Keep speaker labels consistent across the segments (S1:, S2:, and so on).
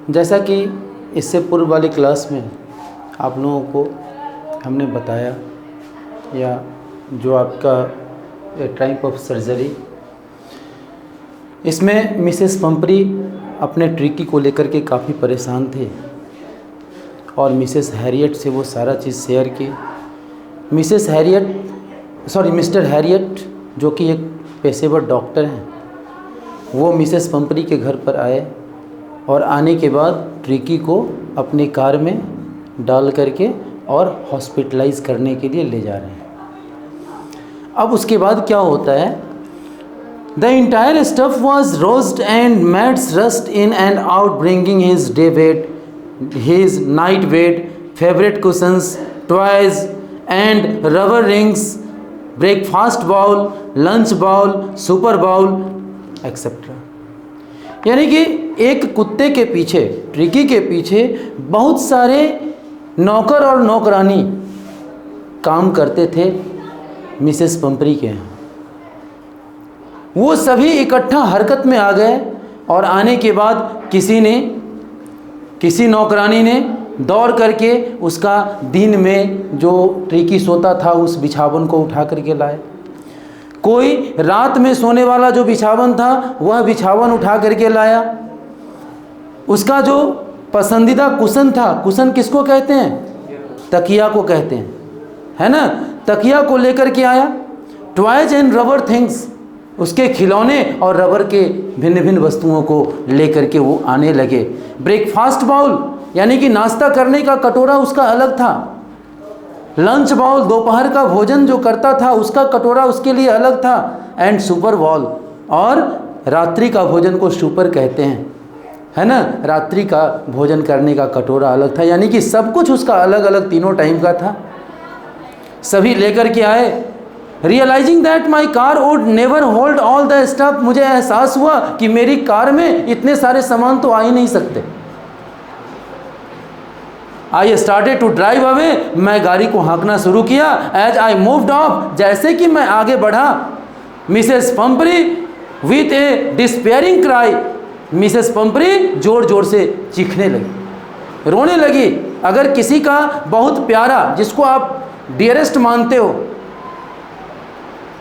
S1: जैसा कि इससे पूर्व वाली क्लास में आप लोगों को हमने बताया, या जो आपका टाइप ऑफ सर्जरी, इसमें मिसेस पंपरी अपने ट्रिकी को लेकर के काफ़ी परेशान थे और मिसेस हैरियट से वो सारा चीज़ शेयर की। मिस्टर हैरियट जो कि एक पेशेवर डॉक्टर हैं, वो मिसेस पंपरी के घर पर आए और आने के बाद ट्रिकी को अपनी कार में डाल करके और हॉस्पिटलाइज करने के लिए ले जा रहे हैं। अब उसके बाद क्या होता है, the entire stuff was roast and mats rust in and out, bringing his day wet, his night wet, favourite cushions, toys and rubber rings, breakfast bowl, lunch bowl, supper bowl etcetera. यानी कि एक कुत्ते के पीछे, tricky के पीछे बहुत सारे नौकर और नौकरानी काम करते थे मिसेस पंपरी के यहाँ। वो सभी इकट्ठा हरकत में आ गए और आने के बाद किसी नौकरानी ने दौड़ करके उसका दिन में जो ट्रिकी सोता था उस बिछावन को उठा करके लाए। कोई रात में सोने वाला जो बिछावन था वह बिछावन उठा करके लाया। उसका जो पसंदीदा कुशन था, कुशन किसको कहते हैं? तकिया को कहते हैं, है ना। तकिया को लेकर के आया। टॉयज एंड रबर थिंग्स, उसके खिलौने और रबर के भिन्न भिन्न वस्तुओं को लेकर के वो आने लगे। ब्रेकफास्ट बाउल यानी कि नाश्ता करने का कटोरा उसका अलग था। लंच बाउल, दोपहर का भोजन जो करता था उसका कटोरा उसके लिए अलग था। एंड सुपर बाउल, और रात्रि का भोजन को सुपर कहते हैं, है ना। रात्रि का भोजन करने का कटोरा अलग था। यानी कि सब कुछ उसका अलग अलग तीनों टाइम का था। सभी लेकर के आए। Realising that my car would never hold all the stuff, मुझे एहसास हुआ कि मेरी कार में इतने सारे सामान तो आ ही नहीं सकते। I started to drive away, मैं गाड़ी को हाँकना शुरू किया। एज आई मूव्ड ऑफ, जैसे कि मैं आगे बढ़ा, Mrs Pumphrey with a despairing cry, Mrs Pumphrey जोर जोर से चीखने लगी, रोने लगी। अगर किसी का बहुत प्यारा, जिसको आप डियरेस्ट मानते हो,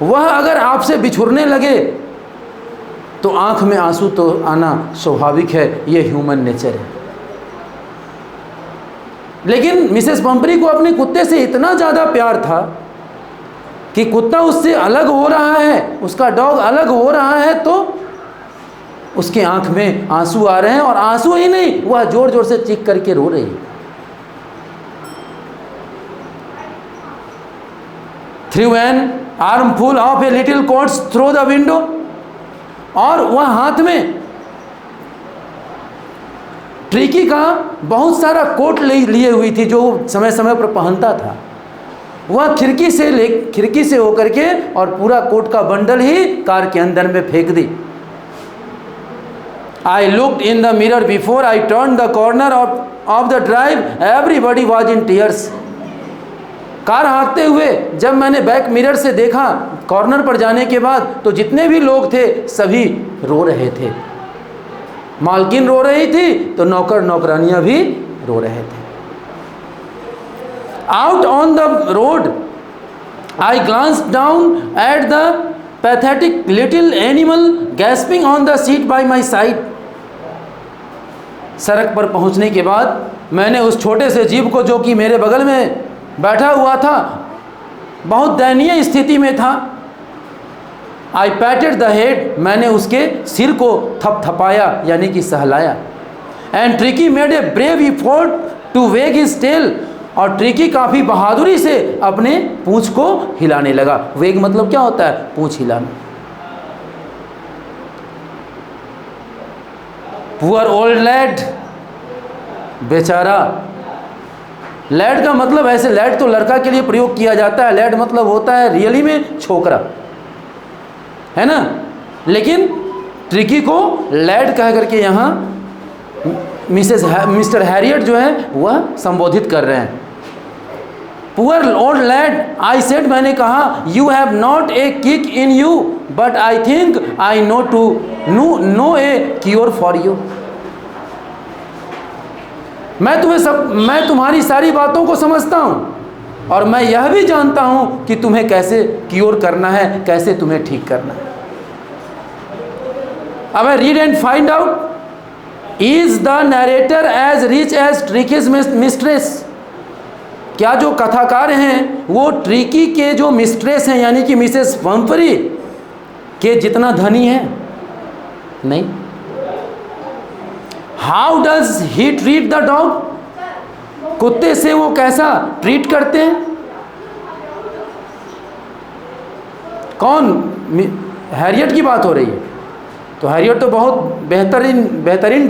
S1: वह अगर आपसे बिछुड़ने लगे तो आंख में आंसू तो आना स्वाभाविक है, यह ह्यूमन नेचर है। लेकिन मिसेस पंपरी को अपने कुत्ते से इतना ज़्यादा प्यार था कि कुत्ता उससे अलग हो रहा है, उसका डॉग अलग हो रहा है, तो उसकी आंख में आंसू आ रहे हैं। और आंसू ही नहीं, वह जोर जोर से चीख करके रो रही है। Through an armful of a little quotes through the window, और वह हाथ में ट्रिकी का बहुत सारा कोट लिए हुई थी जो समय समय पर पहनता था। वह खिड़की से होकर के और पूरा कोट का बंडल ही कार के अंदर में फेंक दी। I looked in the mirror before I turn the corner of the drive, everybody was in tears. Car हाँकते हुए जब मैंने बैक मिरर से देखा कॉर्नर पर जाने के बाद, तो जितने भी लोग थे सभी रो रहे थे। मालकिन रो रही थी तो नौकर नौकरानियां भी रो रहे थे। Out on the road I glanced down at the pathetic little animal gasping on the seat by my side. सड़क पर पहुंचने के बाद मैंने उस छोटे से जीव को, जो कि मेरे बगल में बैठा हुआ था, बहुत दयनीय स्थिति में था, आई पैटेड द हेड, मैंने उसके सिर को थपथपाया यानी कि सहलाया। And Tricki made a brave effort to wag his tail, और ट्रिकी काफ़ी बहादुरी से अपने पूंछ को हिलाने लगा। वेग मतलब क्या होता है? पूंछ हिलाना। पुअर ओल्ड लैड, बेचारा। लैड का मतलब ऐसे, लैड तो लड़का के लिए प्रयोग किया जाता है, लैड मतलब होता है रियली में छोकरा, है ना। लेकिन ट्रिकी को लैड कह करके यहाँ मिस्टर हैरियट जो है वह संबोधित कर रहे हैं। Poor old lad I said, मैंने कहा, you have not a kick in you but I think I know a cure for you. मैं तुम्हारी सारी बातों को समझता हूँ और मैं यह भी जानता हूँ कि तुम्हें कैसे क्योर करना है, कैसे तुम्हें ठीक करना है। अब read and find out, is the narrator as rich as Tricki's mistress? क्या जो कथाकार हैं वो ट्रिकी के जो मिस्ट्रेस हैं यानी कि मिसेस पंपरी के जितना धनी है? नहीं। How does he treat the dog? कुत्ते से वो कैसा ट्रीट करते हैं? कौन? हैरियट की बात हो रही है। तो हैरियट तो बहुत बेहतरीन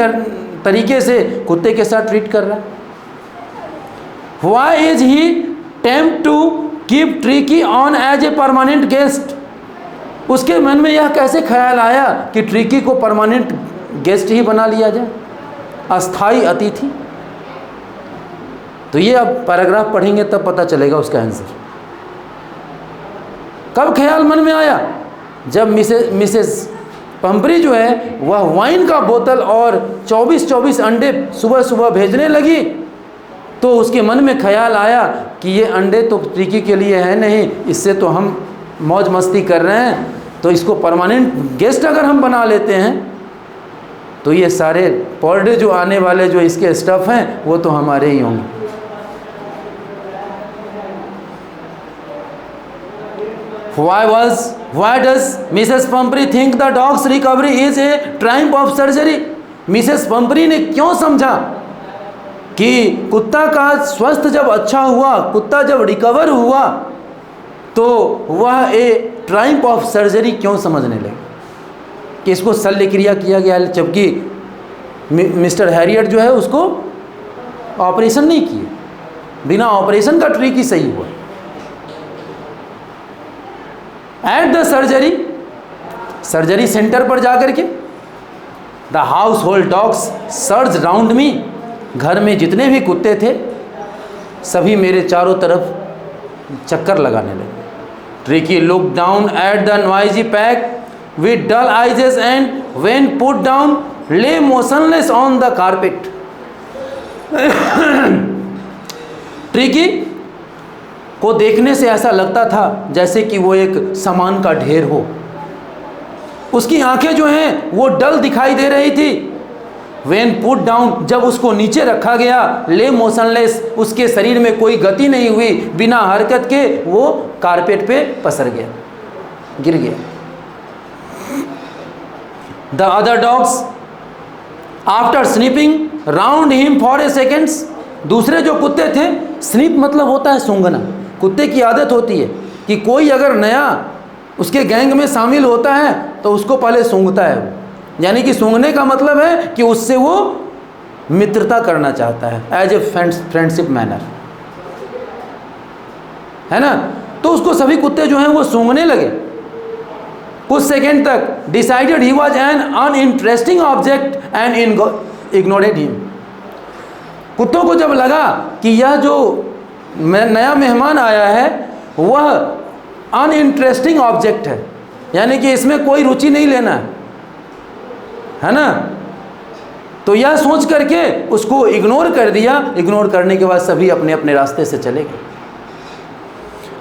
S1: तरीके से कुत्ते के साथ ट्रीट कर रहा है। Why is he tempt to keep Tricky on as a permanent guest? उसके मन में यह कैसे ख्याल आया कि ट्रिकी को परमानेंट गेस्ट ही बना लिया जाए, अस्थाई अतिथि? तो ये अब पैराग्राफ पढ़ेंगे तब पता चलेगा उसका आंसर। कब ख्याल मन में आया? जब मिसेस पंपरी जो है वह वाइन का बोतल और 24-24 अंडे सुबह सुबह भेजने लगी, तो उसके मन में ख्याल आया कि ये अंडे तो ट्रिकी के लिए है नहीं, इससे तो हम मौज मस्ती कर रहे हैं, तो इसको परमानेंट गेस्ट अगर हम बना लेते हैं तो ये सारे पर डे जो आने वाले जो इसके स्टफ हैं वो तो हमारे ही होंगे। Why does Mrs. Pumphrey think the dog's recovery is a triumph of surgery? Mrs Pumphrey ने क्यों समझा कि कुत्ता का स्वस्थ जब अच्छा हुआ, कुत्ता जब रिकवर हुआ, तो वह ए ट्रायम्फ ऑफ सर्जरी क्यों समझने लगे कि इसको शल्य क्रिया किया गया, जबकि मिस्टर हैरियट जो है उसको ऑपरेशन नहीं किए, बिना ऑपरेशन का ट्रिकी सही हुआ। एट द सर्जरी सेंटर पर जाकर के the household dogs surge round me, घर में जितने भी कुत्ते थे सभी मेरे चारों तरफ चक्कर लगाने लगे। Tricki look down at the noisy pack with dull eyes and when put down lay motionless on the carpet. Tricki को देखने से ऐसा लगता था जैसे कि वो एक सामान का ढेर हो। उसकी आंखें जो हैं वो डल दिखाई दे रही थी। व्हेन पुट डाउन, जब उसको नीचे रखा गया, ले मोशनलेस, उसके शरीर में कोई गति नहीं हुई, बिना हरकत के वो कारपेट पे पसर गया, गिर गया। The other dogs after snipping round him for a seconds, दूसरे जो कुत्ते थे, स्निप मतलब होता है सूंघना। कुत्ते की आदत होती है कि कोई अगर नया उसके गैंग में शामिल होता है तो उसको पहले सूंघता है वो, यानी कि सूंघने का मतलब है कि उससे वो मित्रता करना चाहता है, एज ए फ्रेंडशिप मैनर, है ना। तो उसको सभी कुत्ते जो हैं वो सूंघने लगे कुछ सेकेंड तक। Decided he was an uninteresting object and ignored him. कुत्तों को जब लगा कि यह जो नया मेहमान आया है वह अनइंटरेस्टिंग ऑब्जेक्ट है, यानी कि इसमें कोई रुचि नहीं लेना है ना, तो यह सोच करके उसको इग्नोर कर दिया। इग्नोर करने के बाद सभी अपने अपने रास्ते से चले गए।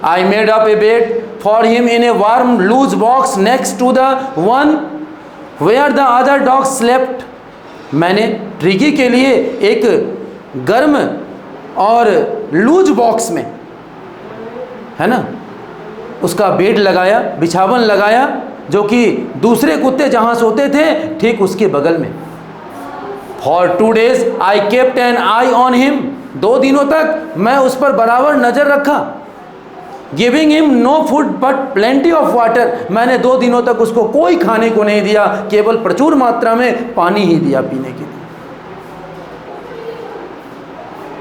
S1: I made up a bed for him in a warm loose box next to the one where the other dogs slept. मैंने ट्रिकी के लिए एक गर्म और लूज बॉक्स में, है ना, उसका बेड लगाया, बिछावन लगाया, जो कि दूसरे कुत्ते जहाँ सोते थे ठीक उसके बगल में। For 2 days I kept an eye on him, 2 दिनों तक मैं उस पर बराबर नज़र रखा। Giving him no food but plenty of water, मैंने 2 दिनों तक उसको कोई खाने को नहीं दिया, केवल प्रचुर मात्रा में पानी ही दिया पीने के लिए।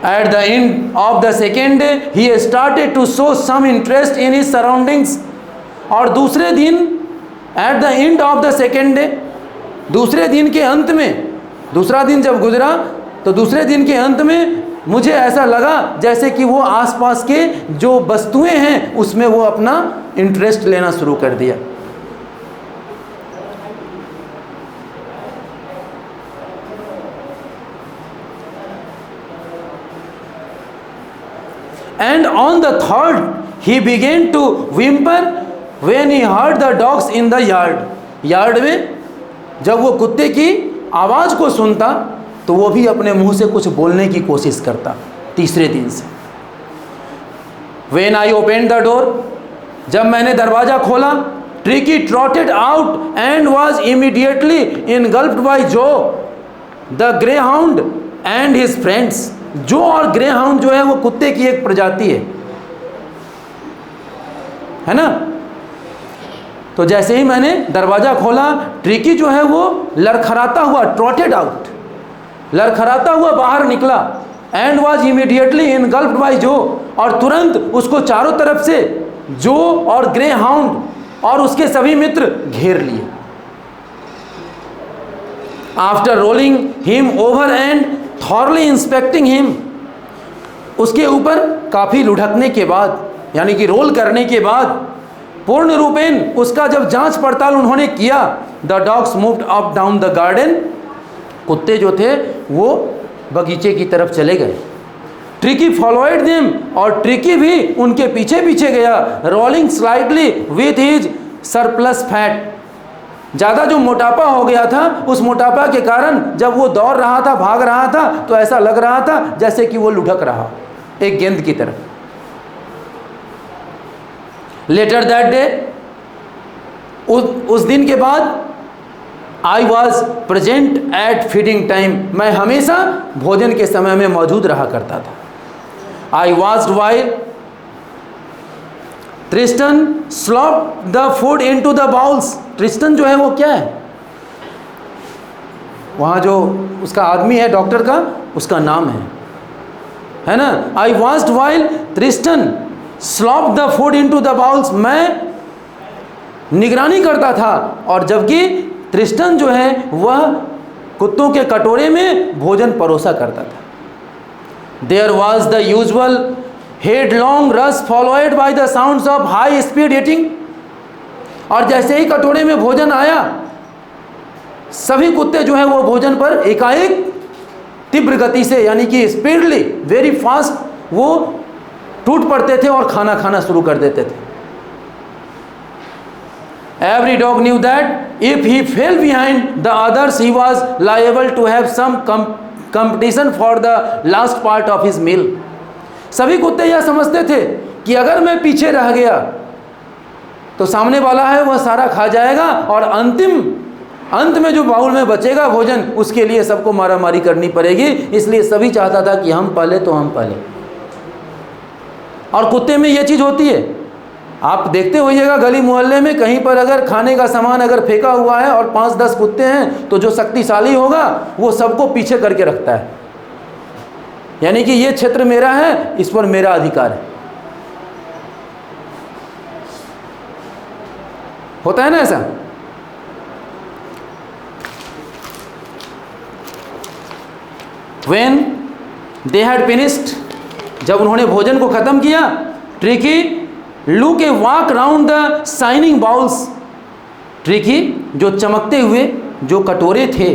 S1: At the end of the second day, he started to show some interest in his surroundings. और दूसरे दिन, at the end of the second day, दूसरे दिन के अंत में, दूसरा दिन जब गुजरा तो दूसरे दिन के अंत में मुझे ऐसा लगा जैसे कि वो आसपास के जो वस्तुएं हैं उसमें वो अपना इंटरेस्ट लेना शुरू कर दिया। And on the third, he began to whimper when he heard the dogs in the yard. Yard में जब वो कुत्ते की आवाज़ को सुनता तो वो भी अपने मुंह से कुछ बोलने की कोशिश करता। तीसरे दिन से When I opened the door, जब मैंने दरवाज़ा खोला, Tricky trotted out and was immediately engulfed by Joe, the greyhound and his friends. जो और ग्रेहाउंड जो है वो कुत्ते की एक प्रजाति है ना। तो जैसे ही मैंने दरवाज़ा खोला, ट्रिकी जो है वो लड़खड़ाता हुआ, ट्रॉटेड आउट, लड़खड़ाता हुआ बाहर निकला, and was immediately engulfed by जो, और तुरंत उसको चारों तरफ से जो और ग्रे हाउंड और उसके सभी मित्र घेर लिए। After rolling him over and thoroughly inspecting him, उसके ऊपर काफ़ी लुढ़कने के बाद, यानी कि रोल करने के बाद, पूर्ण रूपेण उसका जब जांच पड़ताल उन्होंने किया, the dogs moved up down the garden, कुत्ते जो थे वो बगीचे की तरफ चले गए। ट्रिकी फॉलोएड देम, और ट्रिकी भी उनके पीछे पीछे गया, rolling slightly with his surplus fat. ज़्यादा जो मोटापा हो गया था, उस मोटापा के कारण जब वो दौड़ रहा था, भाग रहा था, तो ऐसा लग रहा था जैसे कि वो लुढ़क रहा एक गेंद की तरह। लेटर दैट डे, उस दिन के बाद, I was present at feeding time, मैं हमेशा भोजन के समय में मौजूद रहा करता था। I watched while Tristan slop the food into the bowls. Tristan जो है वो क्या है, वहाँ जो उसका आदमी है डॉक्टर का, उसका नाम है ना। I watched while Tristan slop the food into the bowls, मैं निगरानी करता था, और जबकि ट्रिस्टन जो है वह कुत्तों के कटोरे में भोजन परोसा करता था। There was the usual headlong rush followed by the sounds of high speed eating, और जैसे ही कटोरे में भोजन आया, सभी कुत्ते जो है वो भोजन पर एकाएक तीव्र गति से, यानी कि स्पीडली, वेरी फास्ट, वो टूट पड़ते थे और खाना खाना शुरू कर देते थे। Every dog knew that if he fell behind the others, he was liable to have some competition for the last part of his meal. सभी कुत्ते यह समझते थे कि अगर मैं पीछे रह गया तो सामने वाला है वह सारा खा जाएगा, और अंत में जो बाउल में बचेगा भोजन, उसके लिए सबको मारा मारी करनी पड़ेगी। इसलिए सभी चाहता था कि हम पहले तो हम पहले। और कुत्ते में यह चीज़ होती है, आप देखते होइएगा गली मोहल्ले में कहीं पर अगर खाने का सामान अगर फेंका हुआ है और 5-10 कुत्ते हैं, तो जो शक्तिशाली होगा वो सबको पीछे करके रखता है, यानी कि ये क्षेत्र मेरा है, इस पर मेरा अधिकार है। होता है ना ऐसा। When they had finished, जब उन्होंने भोजन को खत्म किया, tricky look a walk round the shining bowls, tricky जो चमकते हुए जो कटोरे थे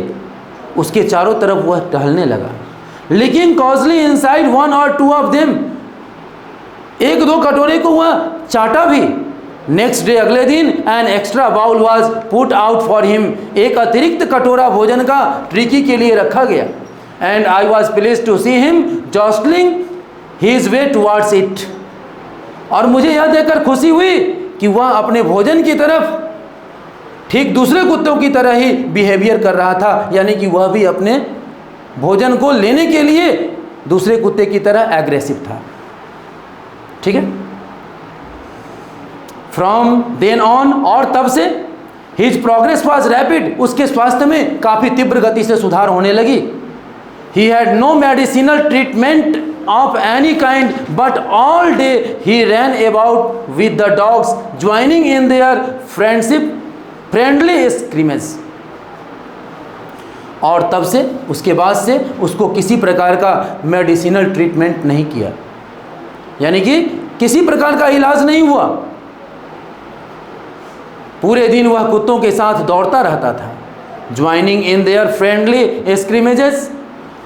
S1: उसके चारों तरफ वह टहलने लगा। लेकिन कॉजली इनसाइड 1 or 2 ऑफ देम, 1-2 कटोरे को वह चाटा भी। नेक्स्ट डे, अगले दिन, an extra bowl was put out for him, एक अतिरिक्त कटोरा भोजन का ट्रिकी के लिए रखा गया। And I was pleased to see him jostling his way towards it, और मुझे यह देखकर खुशी हुई कि वह अपने भोजन की तरफ ठीक दूसरे कुत्तों की तरह ही बिहेवियर कर रहा था, यानी कि वह भी अपने भोजन को लेने के लिए दूसरे कुत्ते की तरह एग्रेसिव था। ठीक है। फ्रॉम देन ऑन, और तब से, हिज प्रोग्रेस वॉज रैपिड, उसके स्वास्थ्य में काफ़ी तीव्र गति से सुधार होने लगी। He had no medicinal treatment of any kind, but all day he ran about with the dogs, joining in their friendly scrimmage। और तब से, उसके बाद से उसको किसी प्रकार का मेडिसिनल ट्रीटमेंट नहीं किया, यानी कि किसी प्रकार का इलाज नहीं हुआ। पूरे दिन वह कुत्तों के साथ दौड़ता रहता था, ज्वाइनिंग इन देयर फ्रेंडली स्क्रिमेजेस,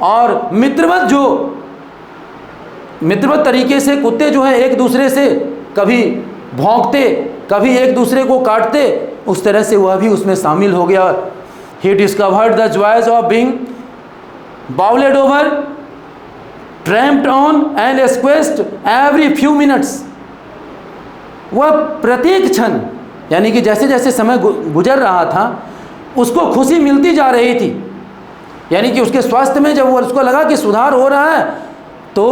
S1: और मित्रवत जो मित्रवत तरीके से कुत्ते जो हैं एक दूसरे से कभी भौंकते, कभी एक दूसरे को काटते, उस तरह से वह भी उसमें शामिल हो गया। He discovered the joys of being bowled over, trampled on and squeezed every few minutes. वह प्रत्येक क्षण, यानी कि जैसे जैसे समय गुजर रहा था उसको खुशी मिलती जा रही थी, यानी कि उसके स्वास्थ्य में जब वो उसको लगा कि सुधार हो रहा है तो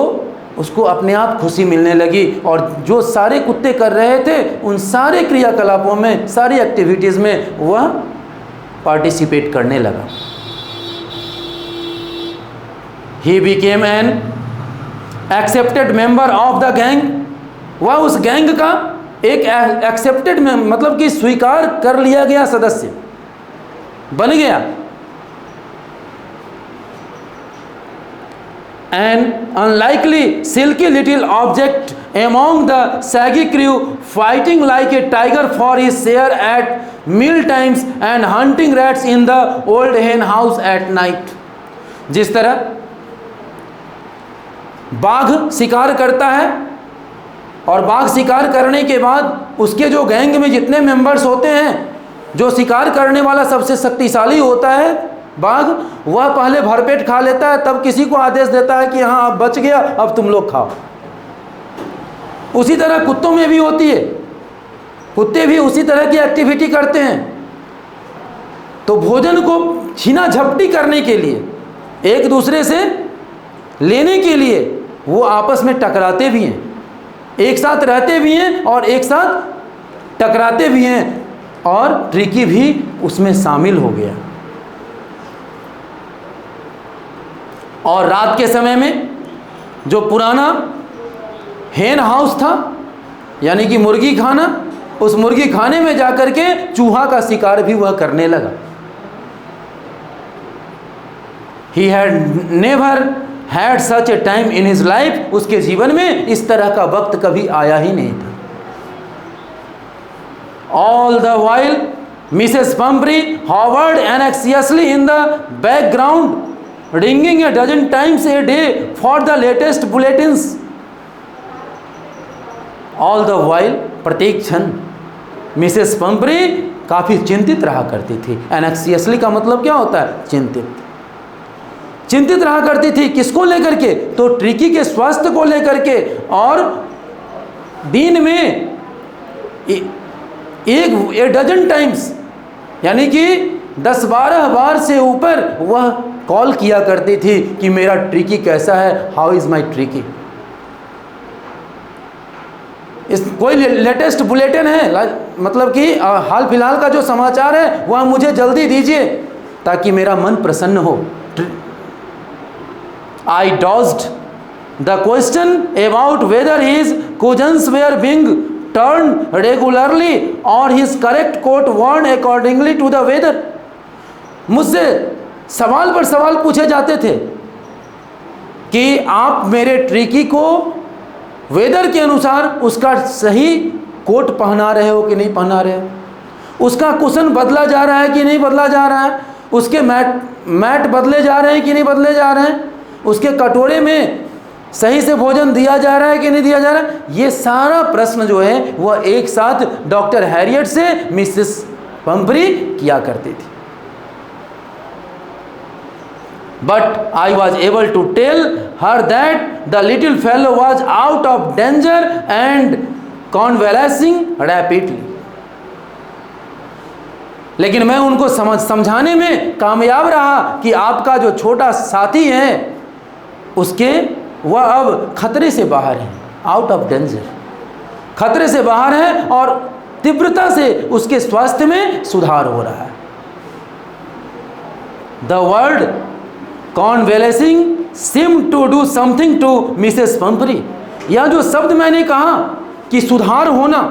S1: उसको अपने आप खुशी मिलने लगी, और जो सारे कुत्ते कर रहे थे उन सारे क्रियाकलापों में, सारी एक्टिविटीज़ में वह पार्टिसिपेट करने लगा। He became an accepted member of the gang. वह उस गैंग का एक एक्सेप्टेड में, मतलब कि स्वीकार कर लिया गया सदस्य बन गया। An unlikely silky little object among the saggy crew, fighting like a tiger for his share at meal times and hunting rats in the old hen house at night। जिस तरह बाघ शिकार करता है और बाघ शिकार करने के बाद उसके जो गैंग में जितने मेंबर्स होते हैं, जो शिकार करने वाला सबसे शक्तिशाली होता है बाघ, वह पहले भरपेट खा लेता है, तब किसी को आदेश देता है कि हाँ अब बच गया, अब तुम लोग खाओ। उसी तरह कुत्तों में भी होती है, कुत्ते भी उसी तरह की एक्टिविटी करते हैं। तो भोजन को छीना झपटी करने के लिए, एक दूसरे से लेने के लिए वो आपस में टकराते भी हैं, एक साथ रहते भी हैं और एक साथ टकराते भी हैं, और ट्रिकी भी उसमें शामिल हो गया। और रात के समय में जो पुराना हेन हाउस था, यानी कि मुर्गी खाना, उस मुर्गी खाने में जाकर के चूहा का शिकार भी वह करने लगा। He had never had such A time in his life. उसके जीवन में इस तरह का वक्त कभी आया ही नहीं था। All the while Mrs Pumphrey hovered anxiously in the background, ringing a dozen times a day for the latest bulletins। All the while, प्रत्येक क्षण मिसेस पंपरी काफ़ी चिंतित रहा करती थी। एनेक्सियसली का मतलब क्या होता है? चिंतित। चिंतित रहा करती थी किसको लेकर के? तो ट्रिकी के स्वास्थ्य को लेकर के। और दिन में एक डजन टाइम्स, यानी कि 10-12 बार से ऊपर वह कॉल किया करती थी कि मेरा ट्रिकी कैसा है, हाउ इज़ माई ट्रिकी। इस कोई लेटेस्ट बुलेटिन है, मतलब कि हाल फिलहाल का जो समाचार है वह मुझे जल्दी दीजिए ताकि मेरा मन प्रसन्न हो। I dodged the question about whether his cushions were being turned regularly or his correct coat worn accordingly to the weather। मुझसे सवाल पर सवाल पूछे जाते थे कि आप मेरे ट्रिकी को वेदर के अनुसार उसका सही कोट पहना रहे हो कि नहीं पहना रहे हो, उसका कुशन बदला जा रहा है कि नहीं बदला जा रहा है, उसके मैट बदले जा रहे हैं कि नहीं बदले जा रहे हैं, उसके कटोरे में सही से भोजन दिया जा रहा है कि नहीं दिया जा रहा है। ये सारा प्रश्न जो है वह एक साथ डॉक्टर हैरियट से मिसेस पंपरी किया करती थी। But I was able to tell her that the little fellow was out of danger and convalescing rapidly. लेकिन मैं उनको समझाने में कामयाब रहा कि आपका जो छोटा साथी है उसके वह अब खतरे से बाहर है, आउट ऑफ डेंजर, खतरे से बाहर है और तीव्रता से उसके स्वास्थ्य में सुधार हो रहा है। The word convalescing seem to do something to Mrs Pumphrey. यह जो शब्द मैंने कहा कि सुधार होना,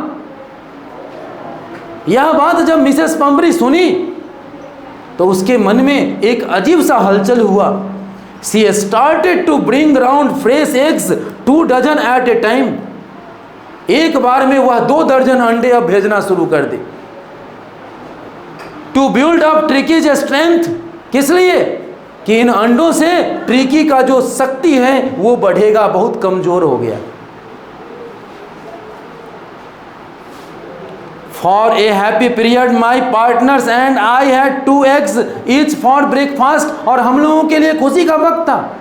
S1: यह बात जब मिसेस पंपरी सुनी तो उसके मन में एक अजीब सा हलचल हुआ। She started to bring round fresh eggs 2 dozen at a time। एक बार में वह 2 दर्जन अंडे अब भेजना शुरू कर दी। To build up Tricky's strength, किस लिए? कि इन अंडों से ट्रिकी का जो शक्ति है वो बढ़ेगा, बहुत कमजोर हो गया। For a happy period my partners and I had 2 eggs each for breakfast. और हम लोगों के लिए खुशी का वक्त था,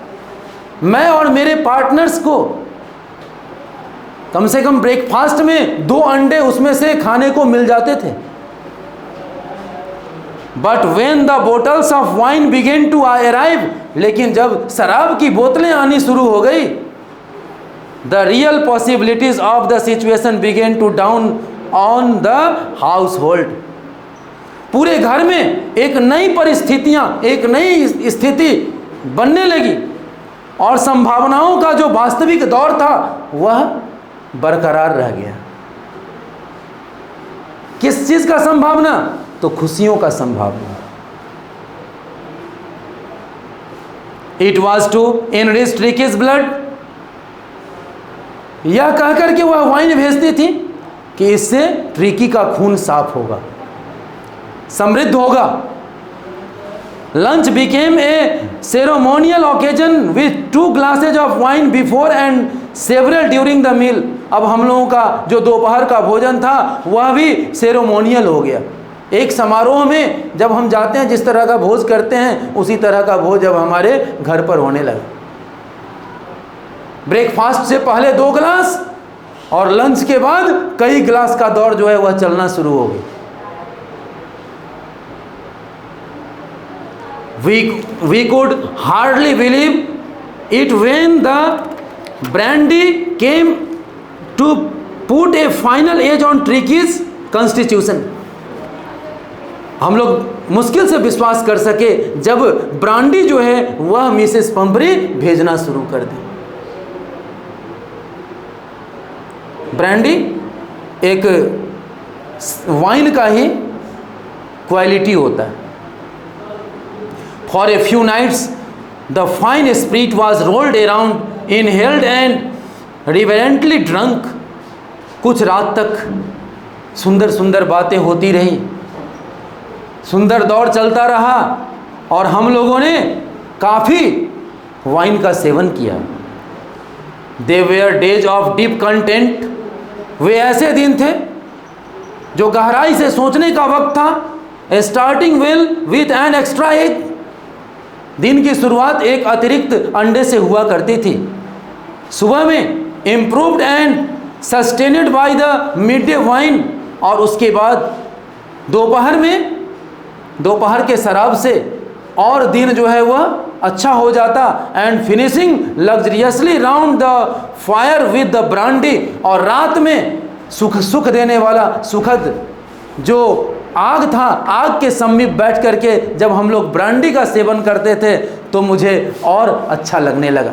S1: मैं और मेरे पार्टनर्स को कम से कम ब्रेकफास्ट में 2 अंडे उसमें से खाने को मिल जाते थे। But when the bottles of wine began to arrive, लेकिन जब शराब की बोतलें आनी शुरू हो गई, the real possibilities of the situation began to dawn on the household. पूरे घर में एक नई परिस्थितियां, एक नई स्थिति बनने लगी और संभावनाओं का जो वास्तविक दौर था वह बरकरार रह गया। किस चीज का संभावना? तो खुशियों का संभावना। It was to enrich Tricki's blood, यह कहकर के वह वाइन भेजती थी कि इससे ट्रिकी का खून साफ होगा, समृद्ध होगा। Lunch became a ceremonial occasion with 2 glasses of wine before and several during the meal. अब हम लोगों का जो दोपहर का भोजन था वह भी सेरेमोनियल हो गया। एक समारोह में जब हम जाते हैं, जिस तरह का भोज करते हैं, उसी तरह का भोज अब हमारे घर पर होने लगा। ब्रेकफास्ट से पहले 2 गिलास और लंच के बाद कई गिलास का दौर जो है वह चलना शुरू हो गया। We could hardly believe it when the brandy came to put a final edge on Tricky's constitution। हम लोग मुश्किल से विश्वास कर सके जब ब्रांडी जो है वह मिसेस पंपरी भेजना शुरू कर दी। ब्रांडी एक वाइन का ही क्वालिटी होता है। For a few nights, the fine spirit was rolled around, inhaled and reverently drunk। कुछ रात तक सुंदर सुंदर बातें होती रही, सुंदर दौर चलता रहा और हम लोगों ने काफ़ी वाइन का सेवन किया। They were days of deep content। वे ऐसे दिन थे जो गहराई से सोचने का वक्त था। Starting well with an extra egg। दिन की शुरुआत एक अतिरिक्त अंडे से हुआ करती थी। सुबह में improved and sustained by the midday wine, और उसके बाद दोपहर में, दोपहर के शराब से और दिन जो है वह अच्छा हो जाता। And finishing luxuriously round the fire with the brandy, और रात में सुख देने वाला सुखद जो आग था, आग के समीप बैठ करके जब हम लोग ब्रांडी का सेवन करते थे तो मुझे और अच्छा लगने लगा।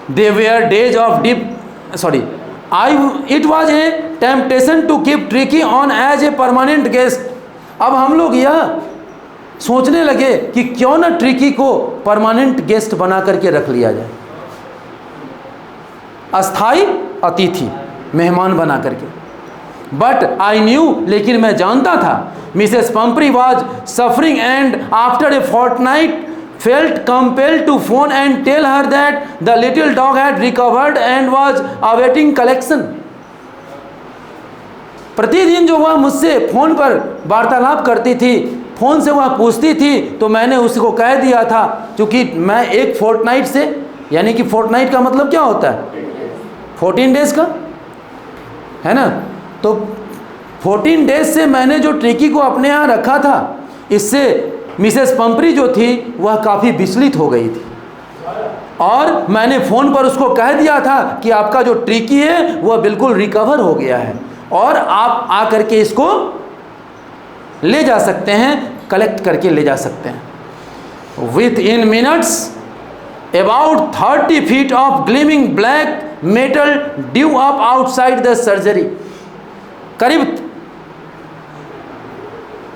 S1: They were days of it was a temptation to keep Tricky on as a permanent guest। अब हम लोग यह सोचने लगे कि क्यों ना ट्रिकी को परमानेंट गेस्ट बना करके रख लिया जाए, अस्थाई अतिथि, मेहमान बना करके। बट आई न्यू, लेकिन मैं जानता था, Mrs Pumphrey was suffering and after a fortnight felt compelled to phone and tell her that the little dog had recovered and was awaiting collection. प्रतिदिन जो वह मुझसे फोन पर वार्तालाप करती थी, फोन से वह पूछती थी, तो मैंने उसको कह दिया था, क्योंकि मैं एक फोर्टनाइट से, यानी कि फोर्टनाइट का मतलब क्या होता है, 14 डेज का है ना, तो 14 डेज से मैंने जो ट्रिकी को अपने यहाँ रखा था, इससे मिसेस पंपरी जो थी वह काफ़ी विचलित हो गई थी। और मैंने फ़ोन पर उसको कह दिया था कि आपका जो ट्रिकी है वह बिल्कुल रिकवर हो गया है और आप आ करके इसको ले जा सकते हैं, कलेक्ट करके ले जा सकते हैं। With in minutes about 30 feet of gleaming black metal due up outside the surgery. करीब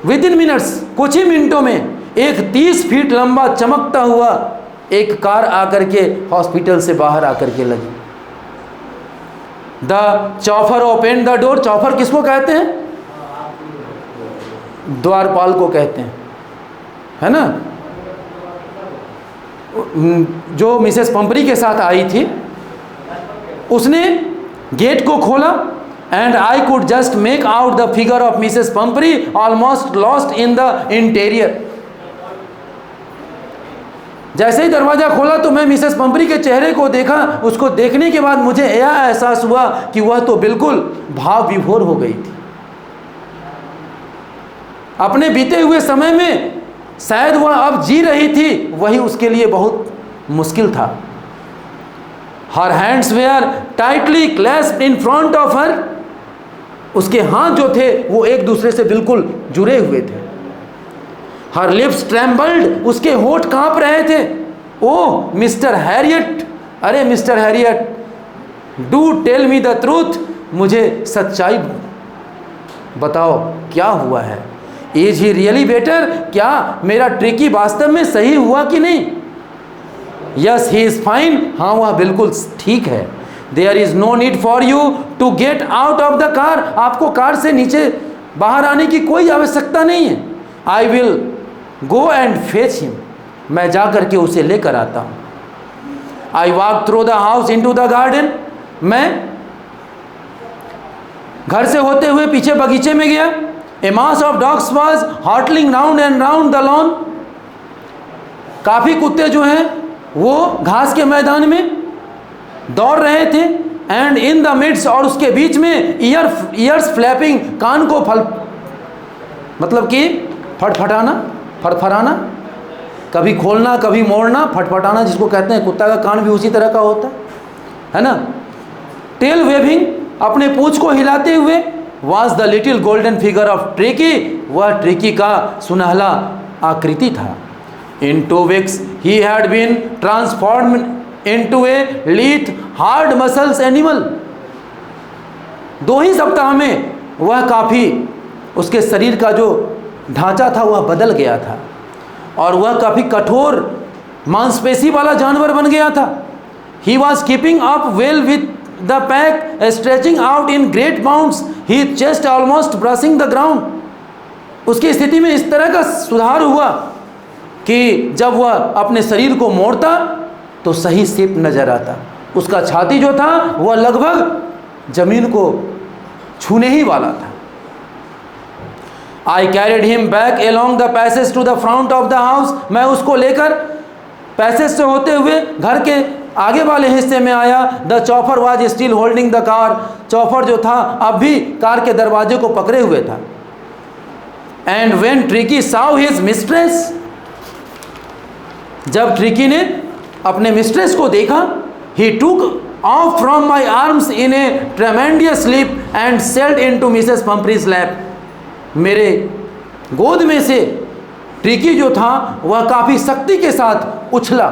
S1: विद इन मिनट्स, कुछ ही मिनटों में एक 30 फीट लंबा चमकता हुआ एक कार आकर के हॉस्पिटल से बाहर आकर के लगी। The chauffeur open the door. Chauffeur किसको कहते हैं? द्वारपाल को कहते हैं। है ना, जो मिसेस पंपरी के साथ आई थी, उसने गेट को खोला and I could just make out the figure of Mrs Pumphrey almost lost in the interior. जैसे ही दरवाजा खोला तो मैं मिसेस पंपरी के चेहरे को देखा। उसको देखने के बाद मुझे यह एहसास हुआ कि वह तो बिल्कुल भाव विभोर हो गई थी। अपने बीते हुए समय में शायद वह अब जी रही थी, वही उसके लिए बहुत मुश्किल था। Her hands were tightly clasped in front of her. उसके हाथ जो थे वो एक दूसरे से बिल्कुल जुड़े हुए थे। हर लिप्स ट्रेम्बल्ड, उसके होठ कांप रहे थे। ओह मिस्टर हैरियट, अरे mister Herriot, do tell me the truth, मुझे सच्चाई बताओ क्या हुआ है। इज ही रियली बेटर, क्या मेरा ट्रिकी वास्तव में सही हुआ कि नहीं। यस ही इज फाइन, हाँ वह बिल्कुल ठीक है। There is no need for you to get out of the car, आपको कार से नीचे बाहर आने की कोई आवश्यकता नहीं है। I will go and fetch him, मैं जा करके उसे लेकर आता हूँ। I walk through the house into the garden, मैं घर से होते हुए पीछे बगीचे में गया। A mass of dogs was hurtling round and round the lawn, काफ़ी कुत्ते जो हैं वो घास के मैदान में दौड़ रहे थे। एंड इन द मिड्स, और उसके बीच में ईयर्स फ्लैपिंग, कान को मतलब कि फटफटाना, फड़फड़ाना, कभी खोलना कभी मोड़ना, फटफटाना जिसको कहते हैं। कुत्ता का कान भी उसी तरह का होता है ना। टेल वेविंग, अपने पूंछ को हिलाते हुए। Was the little golden figure of Tricki, वह ट्रिकी का सुनहला आकृति था। In 2 weeks he had been transformed into a lithe hard muscles animal. 2 ही सप्ताह में वह काफ़ी, उसके शरीर का जो ढांचा था वह बदल गया था और वह काफ़ी कठोर मांसपेशी वाला जानवर बन गया था। He was keeping up well with the pack, stretching out in great bounds, he chest almost brushing the ground. उसकी स्थिति में इस तरह का सुधार हुआ कि जब वह अपने शरीर को मोड़ता तो सही शेप नजर आता। उसका छाती जो था वह लगभग जमीन को छूने ही वाला था। I carried him back along the passage to the front of the house, मैं उसको लेकर पैसेज से होते हुए घर के आगे वाले हिस्से में आया। The chopper was still holding the car, chopper जो था अब भी कार के दरवाजे को पकड़े हुए था। And when Tricki saw his mistress, जब ट्रिकी ने अपने मिस्ट्रेस को देखा, he took off from my arms in a tremendous leap and sailed into Mrs Pumphrey's lap. मेरे गोद में से ट्रिकी जो था वह काफ़ी शक्ति के साथ उछला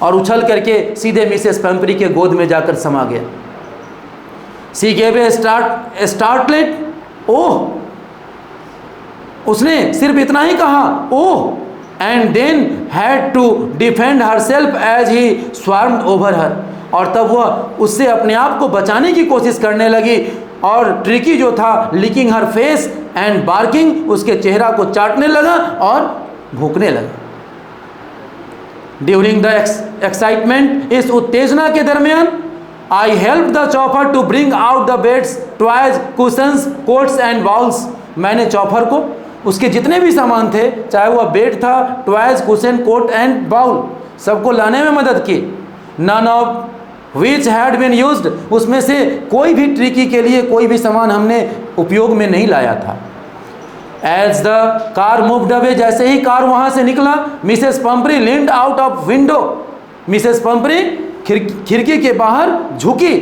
S1: और उछल करके सीधे मिसेस पंपरी के गोद में जाकर समा गया। सी गेव ए स्टार्टलेट, ओह, उसने सिर्फ इतना ही कहा oh, and then had to defend herself as he swarmed over her, और तब वह उससे अपने आप को बचाने की कोशिश करने लगी। और ट्रिकी जो था licking her face and barking, उसके चेहरा को चाटने लगा और भूखने लगा। ड्यूरिंग द एक्साइटमेंट, इस उत्तेजना के दरमियान, I help the chauffeur to bring out the beds, toys, cushions, coats and bowls. मैंने चॉपर को उसके जितने भी सामान थे, चाहे वह बेड था, toys, cushion, coat and bowl, सबको लाने में मदद की। None of which had been used, उसमें से कोई भी ट्रिकी के लिए कोई भी सामान हमने उपयोग में नहीं लाया था। As the car moved away, जैसे ही कार वहाँ से निकला, Mrs Pumphrey leaned out of window, Mrs Pumphrey खिड़की के बाहर झुकी।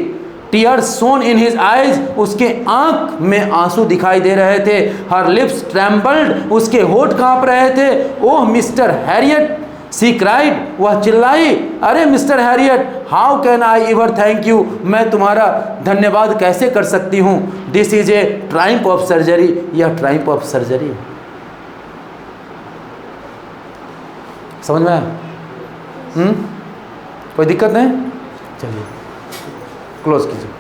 S1: Tears shone in his eyes, उसके आंख में आंसू दिखाई दे रहे थे। हर लिप्स ट्रेम्बल्ड, उसके होठ कांप रहे थे। ओह मिस्टर हैरियट, सी क्राइड, वह चिल्लाई, अरे mister Harriet, how can I ever thank you, मैं तुम्हारा धन्यवाद कैसे कर सकती हूँ। This is a Triumph of surgery, यह ट्रायम्फ ऑफ सर्जरी है। समझ में आया? कोई दिक्कत नहीं? चलिए क्लोज कीजिए।